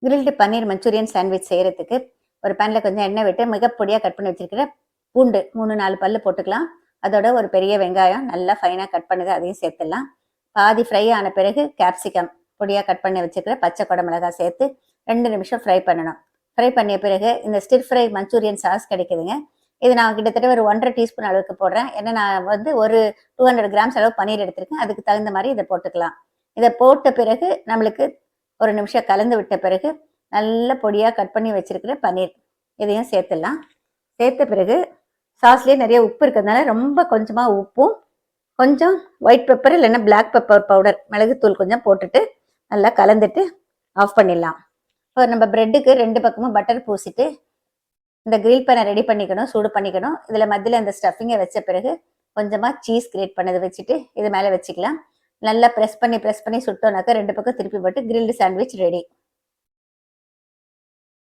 Grilled பன்னீர் Manchurian sandwich செய்கிறதுக்கு ஒரு பேனில் கொஞ்சம் எண்ணெய் விட்டு மிக பொடியாக கட் பண்ணி வச்சிருக்கிற பூண்டு 3-4 பல்லு போட்டுக்கலாம். அதோட ஒரு பெரிய வெங்காயம் நல்லா ஃபைனாக கட் பண்ணது அதையும் சேர்த்துடலாம். பாதி ஃப்ரை ஆன பிறகு கேப்சிகம் பொடியாக கட் பண்ணி வச்சுருக்கிற பச்சை குடை மிளகாய் சேர்த்து 2 நிமிஷம் ஃப்ரை பண்ணணும். ஃப்ரை பண்ணிய பிறகு இந்த ஸ்டிர் ஃப்ரை மஞ்சூரியன் சாஸ் கிடைக்குதுங்க. இது நான் கிட்டத்தட்ட ஒரு 1.5 டீஸ்பூன் அளவுக்கு போடுறேன். ஏன்னா நான் வந்து ஒரு 200 கிராம்ஸ் அளவு பன்னீர் எடுத்திருக்கேன். அதுக்கு தகுந்த மாதிரி இதை போட்டுக்கலாம். இதை போட்ட பிறகு நம்மளுக்கு ஒரு நிமிஷம் கலந்து விட்ட பிறகு நல்ல பொடியாக கட் பண்ணி வச்சிருக்கிற பன்னீர் இதையும் சேர்த்துடலாம். சேர்த்த பிறகு சாஸ்லேயே நிறைய உப்பு இருக்கிறதுனால ரொம்ப கொஞ்சமாக உப்பும் கொஞ்சம் ஒயிட் பெப்பர் இல்லைன்னா பிளாக் பெப்பர் பவுடர் மிளகுத்தூள் கொஞ்சம் போட்டுட்டு நல்லா கலந்துட்டு ஆஃப் பண்ணிடலாம். இப்போ நம்ம ப்ரெட்டுக்கு 2 பக்கமும் பட்டர் பூசிட்டு இந்த கிரில் பேனை ரெடி பண்ணிக்கணும், சூடு பண்ணிக்கணும். இதில் மத்தியில் இந்த ஸ்டஃபிங்கை வச்ச பிறகு கொஞ்சமாக சீஸ் கிரேட் பண்ணதை வச்சுட்டு இது மேலே வச்சுக்கலாம். நல்லா ப்ரெஸ் பண்ணி சுட்டோனாக்கா 2 பக்கம் திருப்பி போட்டு கிரில்டு சாண்ட்விச் ரெடி.